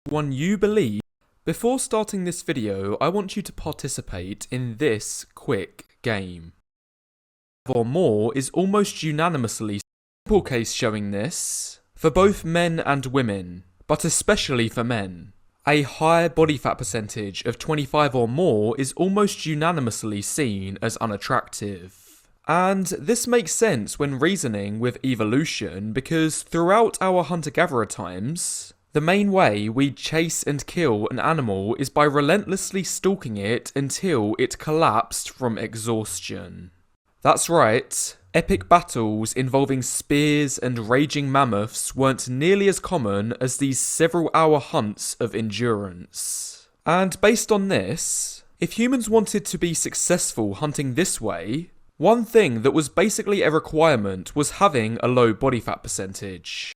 one you believe. Before starting this video, I want you to participate in this quick game. Or more is almost unanimously sample case showing this for both men and women, but especially for men. A high body fat percentage of 25 or more is almost unanimously seen as unattractive. And this makes sense when reasoning with evolution, because throughout our hunter-gatherer times, the main way we chase and kill an animal is by relentlessly stalking it until it collapsed from exhaustion. That's right, epic battles involving spears and raging mammoths weren't nearly as common as these several-hour hunts of endurance. And based on this, if humans wanted to be successful hunting this way, one thing that was basically a requirement was having a low body fat percentage.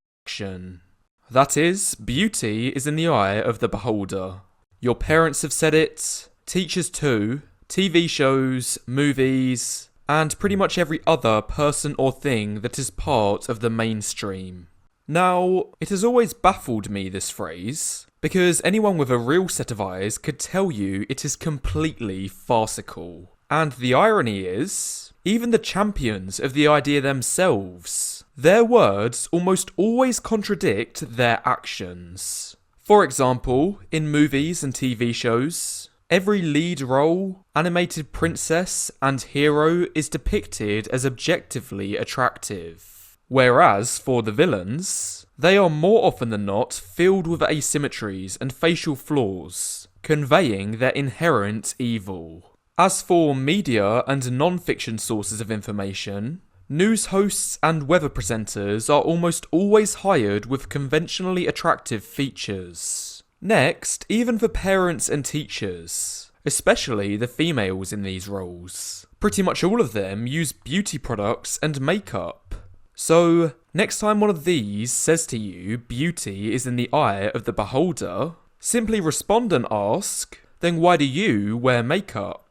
That is, beauty is in the eye of the beholder. Your parents have said it, teachers too, TV shows, movies, and pretty much every other person or thing that is part of the mainstream. Now, it has always baffled me, this phrase, because anyone with a real set of eyes could tell you it is completely farcical. And the irony is, even the champions of the idea themselves, their words almost always contradict their actions. For example, in movies and TV shows, every lead role, animated princess, and hero is depicted as objectively attractive. Whereas for the villains, they are more often than not filled with asymmetries and facial flaws, conveying their inherent evil. As for media and non-fiction sources of information, news hosts and weather presenters are almost always hired with conventionally attractive features. Next, even for parents and teachers, especially the females in these roles, pretty much all of them use beauty products and makeup. So, next time one of these says to you beauty is in the eye of the beholder, simply respond and ask, then why do you wear makeup?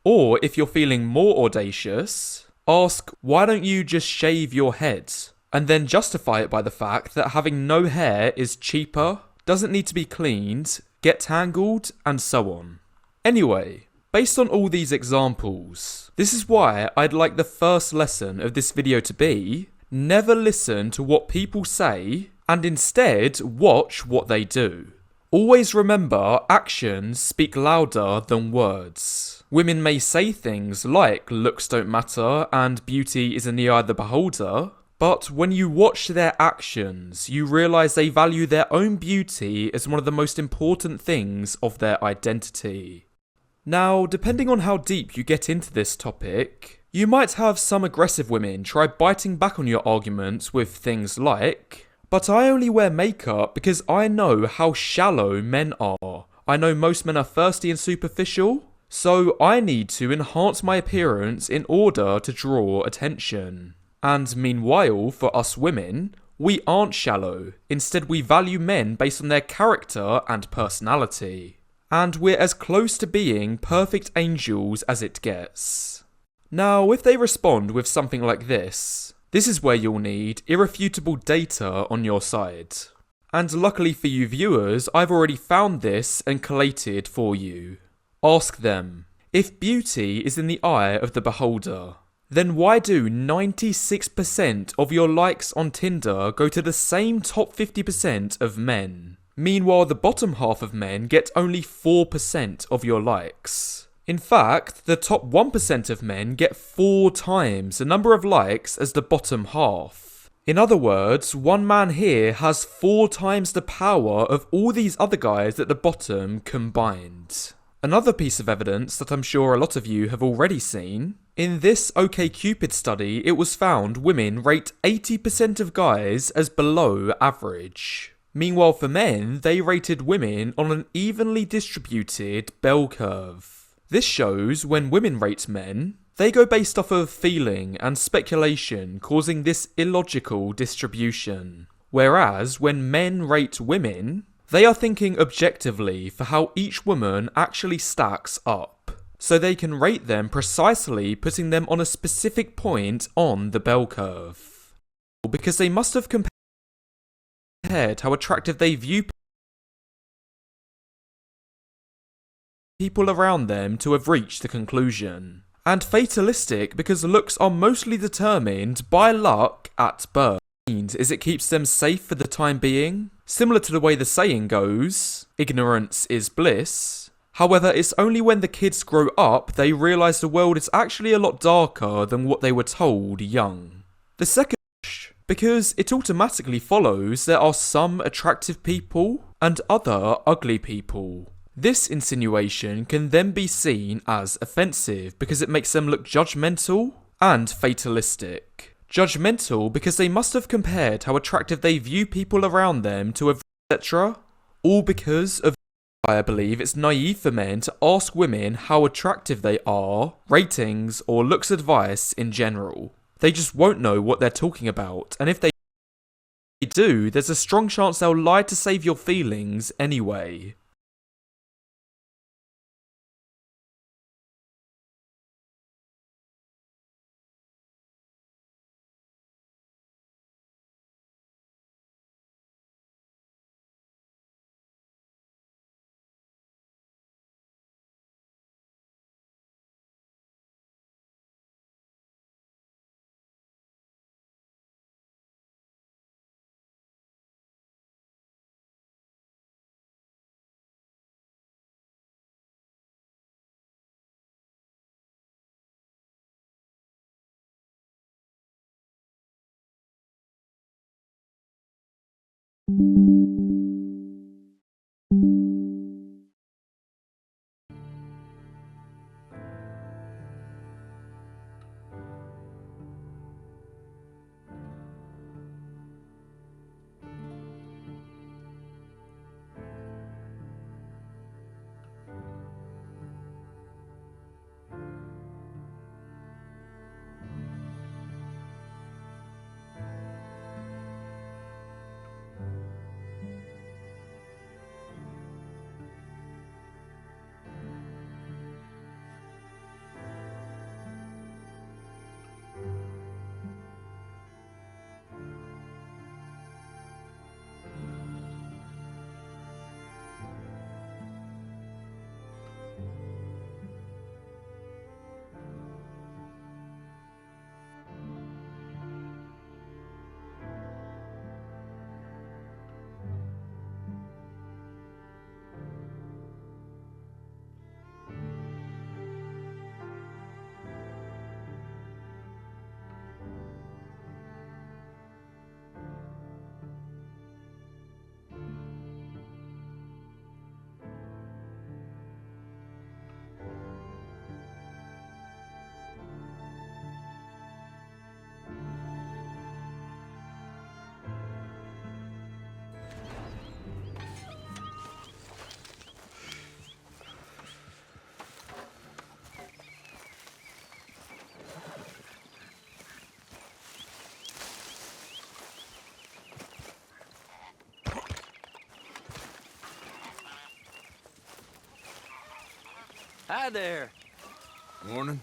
Or if you're feeling more audacious, ask, why don't you just shave your head? And then justify it by the fact that having no hair is cheaper, doesn't need to be cleaned, get tangled, and so on. Anyway, based on all these examples, this is why I'd like the first lesson of this video to be, never listen to what people say, and instead watch what they do. Always remember, actions speak louder than words. Women may say things like looks don't matter and beauty is in the eye of the beholder, but when you watch their actions, you realise they value their own beauty as one of the most important things of their identity. Now, depending on how deep you get into this topic, you might have some aggressive women try biting back on your arguments with things like, but I only wear makeup because I know how shallow men are. I know most men are thirsty and superficial, so I need to enhance my appearance in order to draw attention. And meanwhile, for us women, we aren't shallow. Instead, we value men based on their character and personality. And we're as close to being perfect angels as it gets. Now, if they respond with something like this is where you'll need irrefutable data on your side. And luckily for you viewers, I've already found this and collated for you. Ask them, if beauty is in the eye of the beholder, then why do 96% of your likes on Tinder go to the same top 50% of men? Meanwhile, the bottom half of men get only 4% of your likes. In fact, the top 1% of men get 4 times the number of likes as the bottom half. In other words, one man here has 4 times the power of all these other guys at the bottom combined. Another piece of evidence that I'm sure a lot of you have already seen, in this OkCupid study it was found women rate 80% of guys as below average. Meanwhile for men, they rated women on an evenly distributed bell curve. This shows when women rate men, they go based off of feeling and speculation, causing this illogical distribution. Whereas when men rate women, they are thinking objectively for how each woman actually stacks up, so they can rate them precisely putting them on a specific point on the bell curve. Because they must have compared how attractive they view people around them to have reached the conclusion. And fatalistic because looks are mostly determined by luck at birth. Is it keeps them safe for the time being, similar to the way the saying goes, ignorance is bliss. However, it's only when the kids grow up they realise the world is actually a lot darker than what they were told young. The second, because it automatically follows there are some attractive people and other ugly people. This insinuation can then be seen as offensive because it makes them look judgmental and fatalistic. Judgmental because they must have compared how attractive they view people around them to etc. All because of I believe it's naive for men to ask women how attractive they are, ratings or looks advice in general. They just won't know what they're talking about, and if they do, there's a strong chance they'll lie to save your feelings anyway. Hi there. Morning.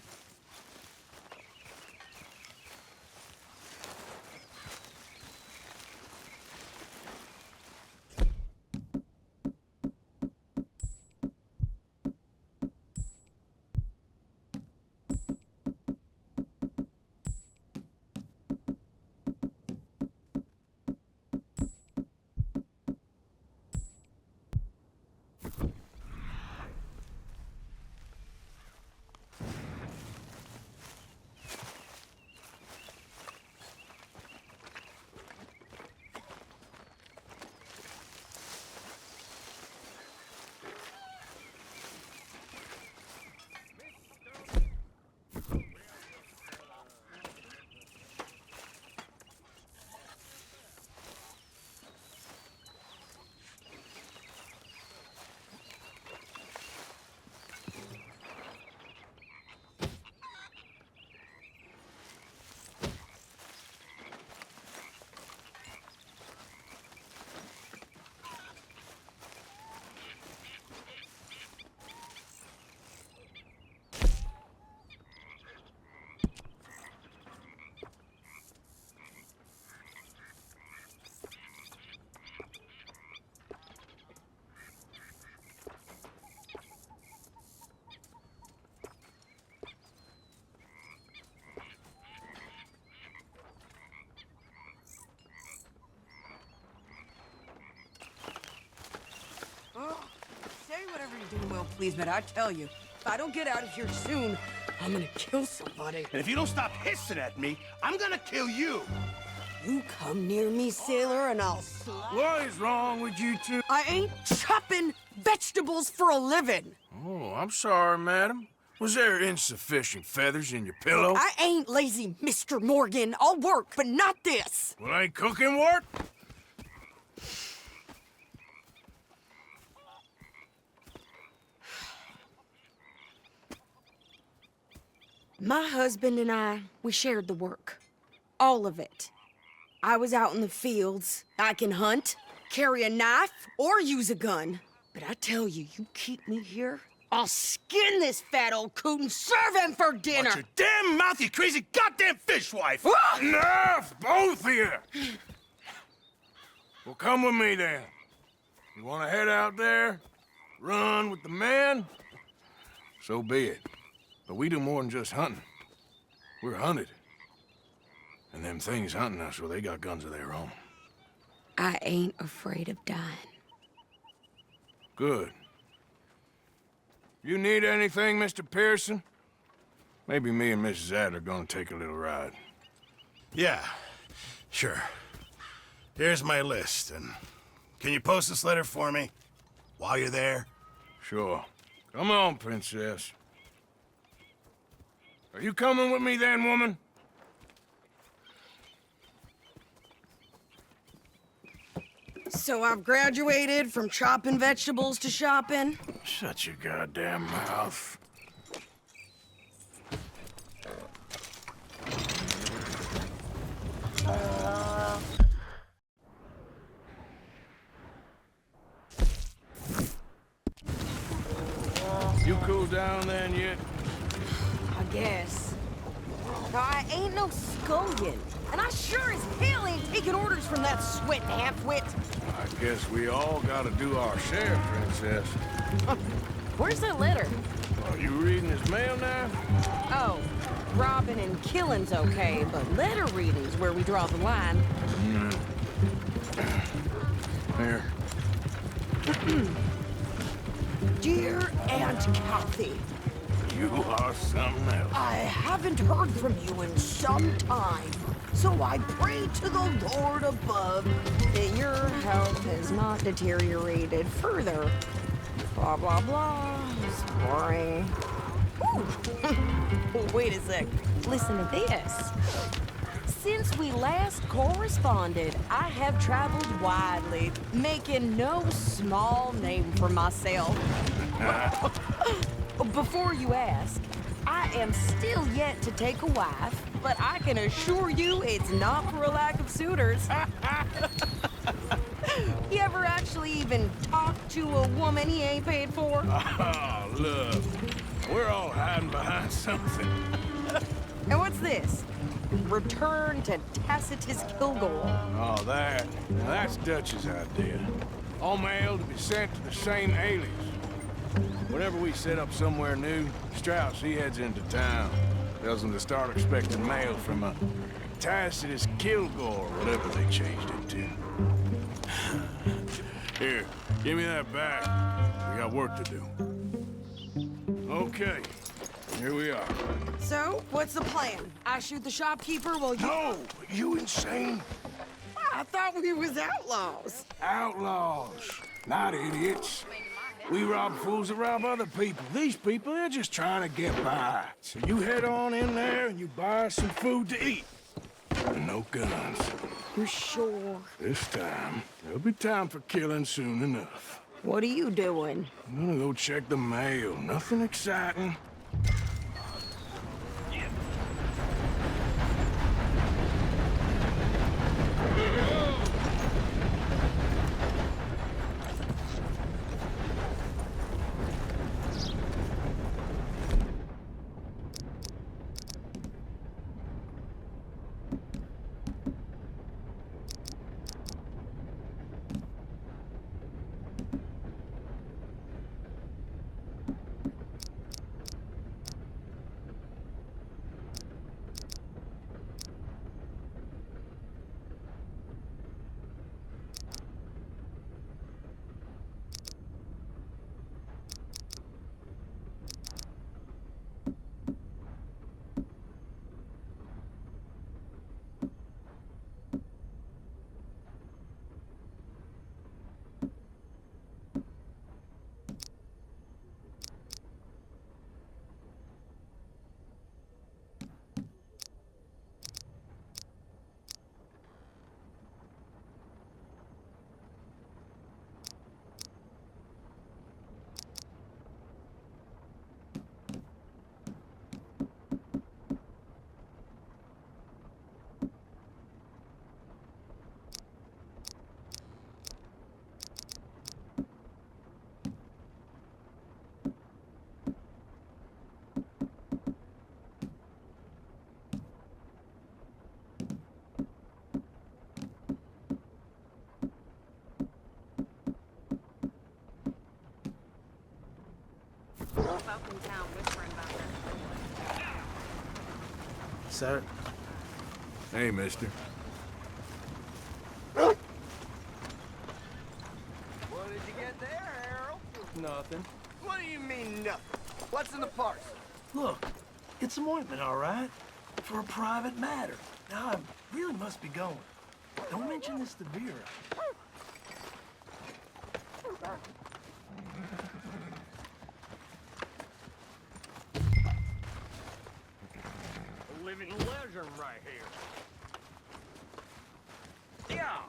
doing well, please, but I tell you, if I don't get out of here soon, I'm gonna kill somebody. And if you don't stop hissing at me, I'm gonna kill you. You come near me, sailor, and I'll What is wrong with you two? I ain't chopping vegetables for a living. Oh, I'm sorry, madam. Was there insufficient feathers in your pillow? I ain't lazy, Mr. Morgan. I'll work, but not this. Well, ain't cooking work? My husband and I, we shared the work. All of it. I was out in the fields. I can hunt, carry a knife, or use a gun. But I tell you, you keep me here, I'll skin this fat old coot and serve him for dinner! Watch your damn mouth, you crazy goddamn fishwife! Ah! Enough, both of you! Well, come with me, then. You want to head out there? Run with the men? So be it. But we do more than just hunting. We're hunted. And them things hunting us, well, they got guns of their own. I ain't afraid of dying. Good. You need anything, Mr. Pearson? Maybe me and Mrs. Adler are gonna take a little ride. Yeah, sure. Here's my list, and can you post this letter for me while you're there? Sure. Come on, princess. Are you coming with me then, woman? So I've graduated from chopping vegetables to shopping. Shut your goddamn mouth. You cooled down then yet? I guess. Now, I ain't no scullion, and I sure as hell ain't taking orders from that sweat half-wit. I guess we all gotta do our share, princess. Where's that letter? Are you reading his mail now? Oh, robbing and killing's okay, but letter reading's where we draw the line. Here. Dear Aunt Kathy, You are something else. I haven't heard from you in some time, so I pray to the Lord above that your health has not deteriorated further. Blah, blah, blah. Sorry. Wait a sec. Listen to this. Since we last corresponded, I have traveled widely, making no small name for myself. Before you ask, I am still yet to take a wife, but I can assure you it's not for a lack of suitors. You ever actually even talk to a woman he ain't paid for? Oh, look. We're all hiding behind something. And what's this? Return to Tacitus Kilgore. Oh, that. Now, that's Dutch's idea. All mail to be sent to the same alias. Whenever we set up somewhere new, Strauss, he heads into town. Tells them to start expecting mail from a Tacitus Kilgore, whatever they changed it to. Here, give me that back. We got work to do. Okay, here we are. So, what's the plan? I shoot the shopkeeper while you... No! You insane? I thought we was outlaws. Outlaws, not idiots. We rob fools that rob other people. These people, they're just trying to get by. So you head on in there and you buy some food to eat. And no guns. You sure? This time, there'll be time for killing soon enough. What are you doing? I'm gonna go check the mail. Nothing exciting. Sir? Hey, mister. What did you get there, Harold? Nothing. What do you mean, nothing? What's in the parcel? Look, it's some ointment, all right? For a private matter. Now, I really must be going. Don't mention this to Vera. A living legend right here. Yeah.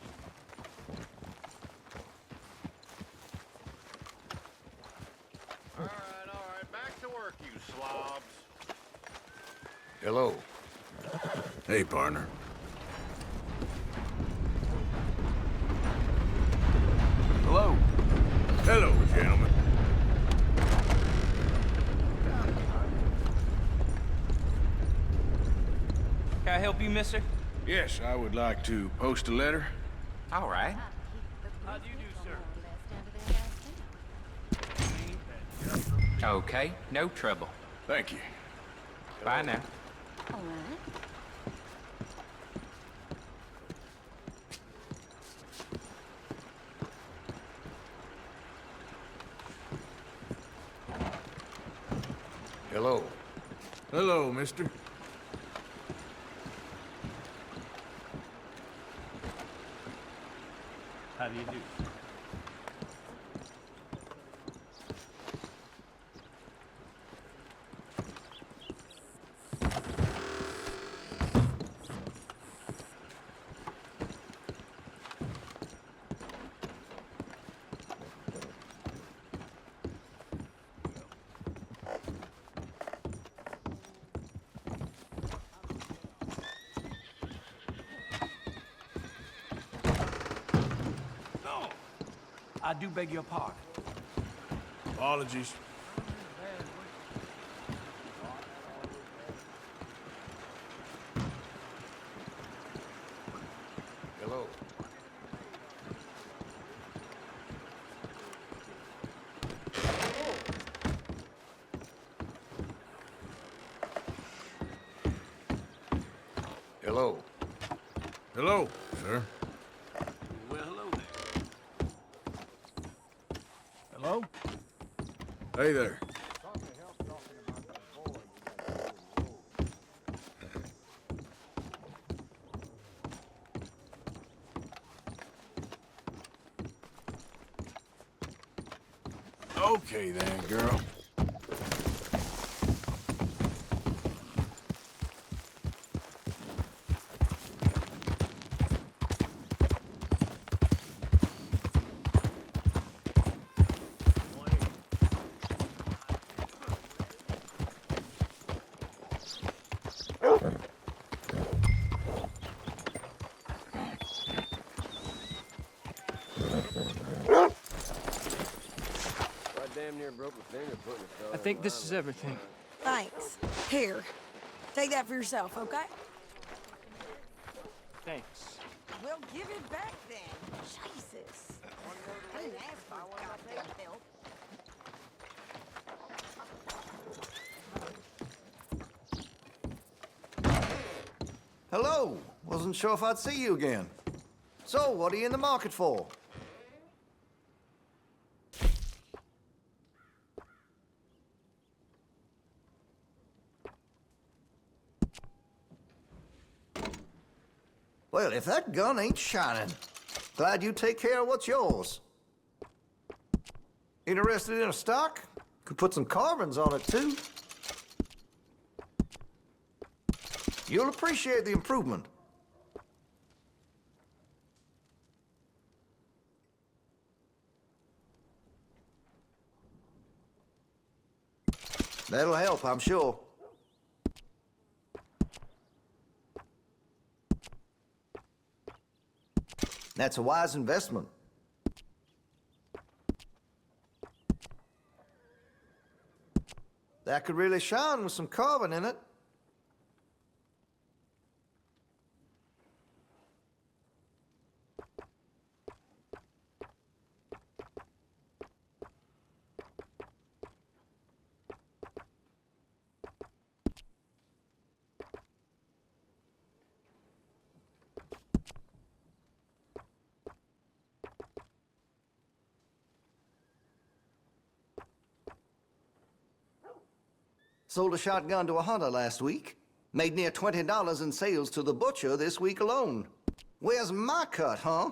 All right, back to work, you slobs. Hello. Hey, partner. Hello. Hello, gentlemen. Can I help you, mister? Yes, I would like to post a letter. All right. How do you do, sir? Okay, no trouble. Thank you. Bye now. All right. Hello. Hello, mister. How do you do? I do beg your pardon. Apologies. Hello. Hello. Hello, sir. Well, hello there. Hello? Hey there. Okay then, girl. Damn near broke my finger putting a fella I think this is everything. Thanks. Here. Take that for yourself, okay? Thanks. Well, give it back then. Jesus. I didn't ask for goddamn help. Hello. Wasn't sure if I'd see you again. So, what are you in the market for? Well, if that gun ain't shining, glad you take care of what's yours. Interested in a stock? Could put some carbons on it, too. You'll appreciate the improvement. That'll help, I'm sure. That's a wise investment. That could really shine with some carbon in it. Sold a shotgun to a hunter last week. Made near $20 in sales to the butcher this week alone. Where's my cut, huh?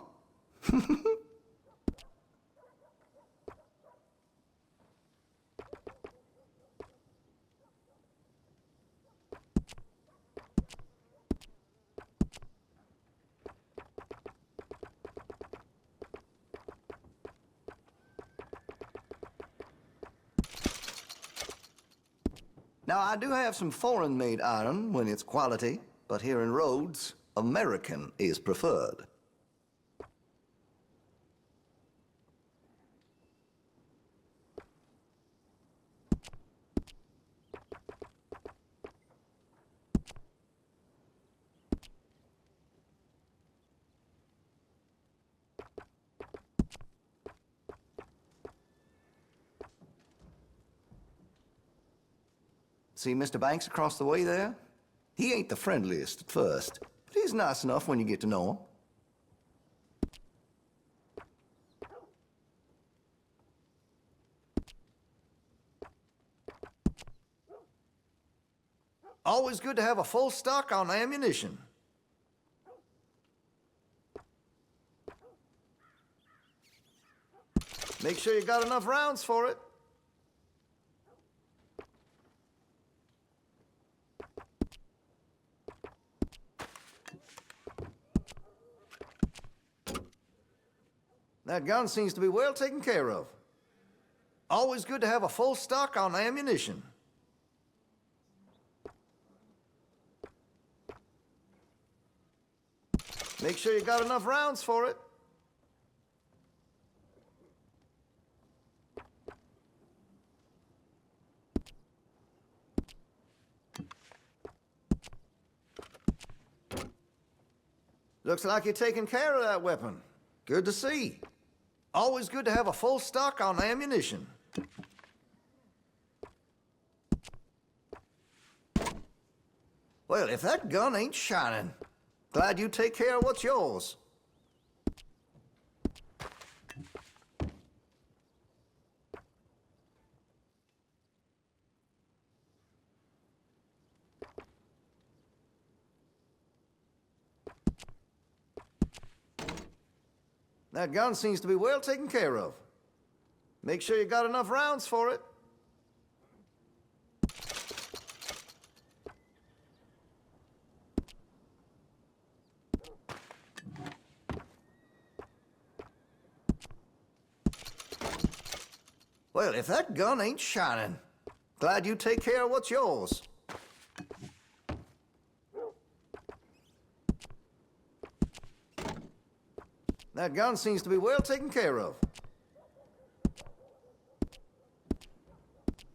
Now, I do have some foreign-made iron when it's quality, but here in Rhodes, American is preferred. See Mr. Banks across the way there? He ain't the friendliest at first, but he's nice enough when you get to know him. Always good to have a full stock on ammunition. Make sure you got enough rounds for it. That gun seems to be well taken care of. Always good to have a full stock on ammunition. Make sure you got enough rounds for it. Looks like you're taking care of that weapon. Good to see. Always good to have a full stock on ammunition. Well, if that gun ain't shining, glad you take care of what's yours. That gun seems to be well taken care of. Make sure you got enough rounds for it. Well, if that gun ain't shining, glad you take care of what's yours. That gun seems to be well taken care of.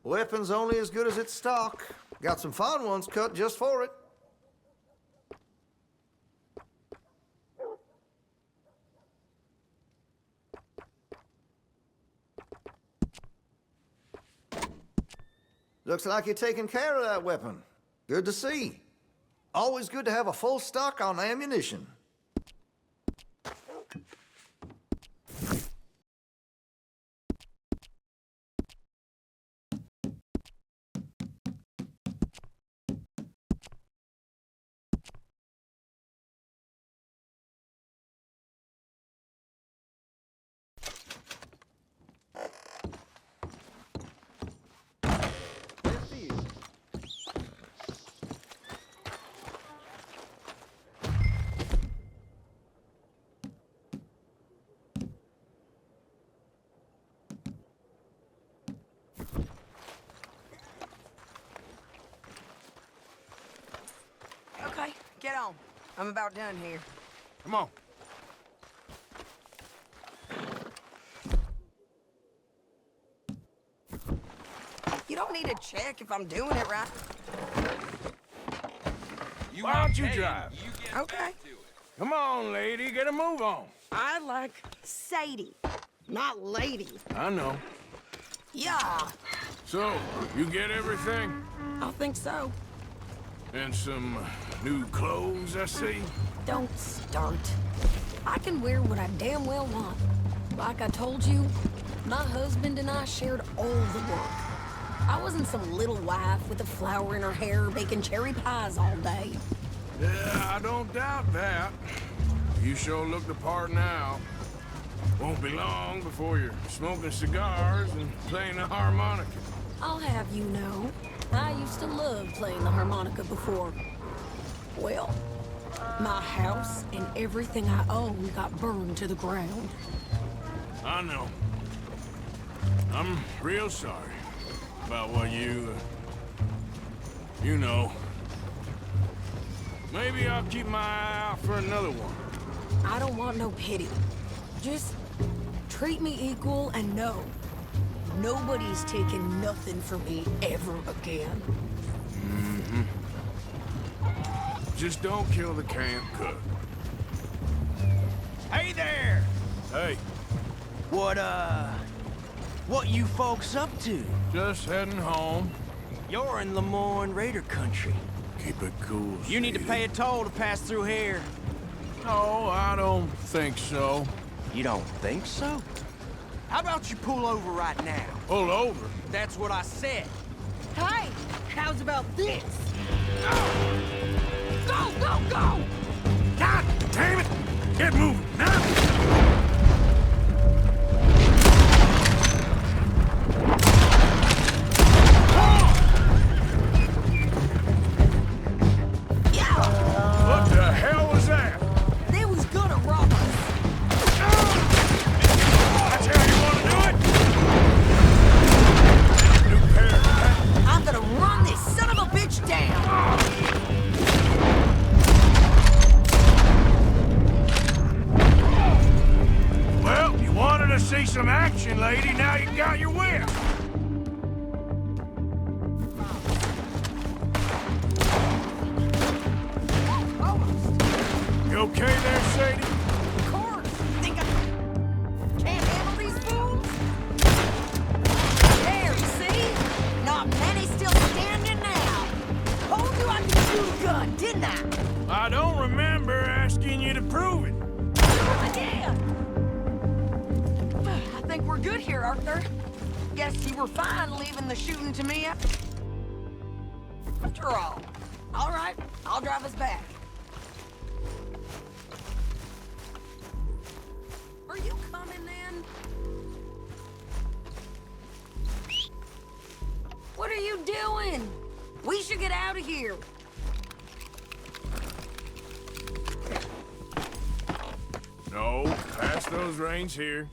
Weapon's only as good as its stock. Got some fine ones cut just for it. Looks like you're taking care of that weapon. Good to see. Always good to have a full stock on ammunition. Okay, get on. I'm about done here. Come on. You don't need to check if I'm doing it right. Why don't you drive? Okay. Come on, lady, get a move on. I like Sadie, not lady. I know. Yeah, So, you get everything? I think so. And some new clothes, I see? Don't start. I can wear what I damn well want. Like I told you, my husband and I shared all the work. I wasn't some little wife with a flower in her hair baking cherry pies all day. Yeah, I don't doubt that. You sure look the part now. Won't be long before you're smoking cigars and playing the harmonica. I'll have you know, I used to love playing the harmonica before. Well, my house and everything I owned got burned to the ground. I know. I'm real sorry about what you know. Maybe I'll keep my eye out for another one. I don't want no pity. Just treat me equal and know nobody's taking nothing from me ever again. Just don't kill the camp cook. Hey there! Hey, What you folks up to? just heading home. You're in Lemoyne Raider country. Keep it cool, You need to Sadie. pay a toll to pass through here. No, I don't think so. You don't think so? How about you pull over right now? Pull over. That's what I said. Hey, how's about this? Go, go, go! God damn it! Get moving, now! What the hell was that? They was gonna rob us. That's how you want to do it? New pair of that? I'm gonna run this son of a bitch down. Well, you wanted to see some action, lady. Now you got your whip. You okay there, Sadie? Of course. Think I can't handle these fools? There, see? Not many still standing now. Told you I could shoot a gun, didn't I? I don't remember asking you to prove it. Yeah. I think we're good here, Arthur. Guess you were fine leaving the shooting to me after all. All right, I'll drive us back. Are you coming then? What are you doing? We should get out of here. No, pass those reins here.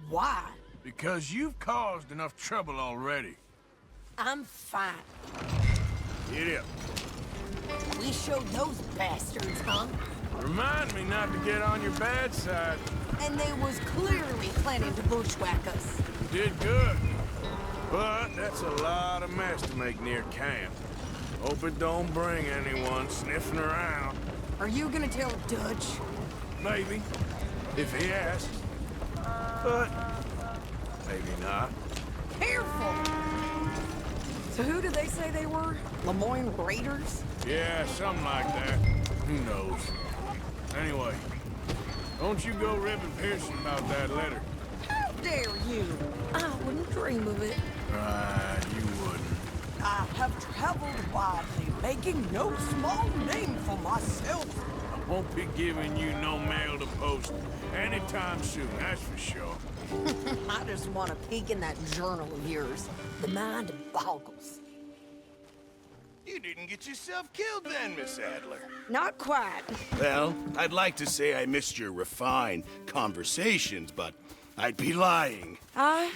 Why? Because you've caused enough trouble already. I'm fine. Get up. We showed those bastards, huh? Remind me not to get on your bad side. And they was clearly planning to bushwhack us. You did good. But that's a lot of mess to make near camp. Hope it don't bring anyone sniffing around. Are you gonna tell Dutch? Maybe. If he asks. But maybe not. Careful! So who did they say they were? Lemoyne Raiders? Yeah, something like that. Who knows? Anyway, don't you go ripping Pearson about that letter. How dare you? I wouldn't dream of it. Right, you wouldn't. I have traveled widely, making no small name for myself. I won't be giving you no mail to post anytime soon, that's for sure. I just want to peek in that journal of yours. The mind boggles. You didn't get yourself killed then, Miss Adler. Not quite. Well, I'd like to say I missed your refined conversations, but I'd be lying. I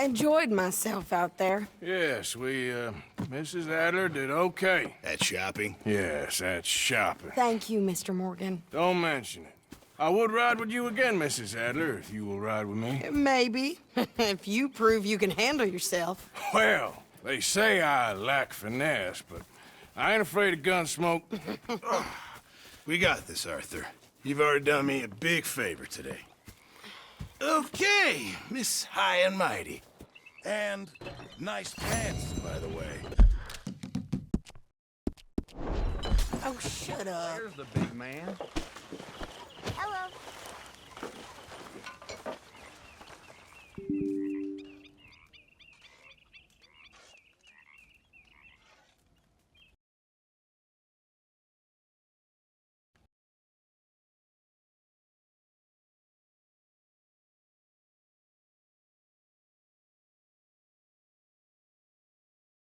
enjoyed myself out there. Yes, Mrs. Adler did okay. At shopping? Yes, that's shopping. Thank you, Mr. Morgan. Don't mention it. I would ride with you again, Mrs. Adler, if you will ride with me. Maybe. If you prove you can handle yourself. Well, they say I lack finesse, but I ain't afraid of gun smoke. We got this, Arthur. You've already done me a big favor today. Okay, Miss High and Mighty. And nice pants, by the way. Oh, shut up. There's the big man. Hello.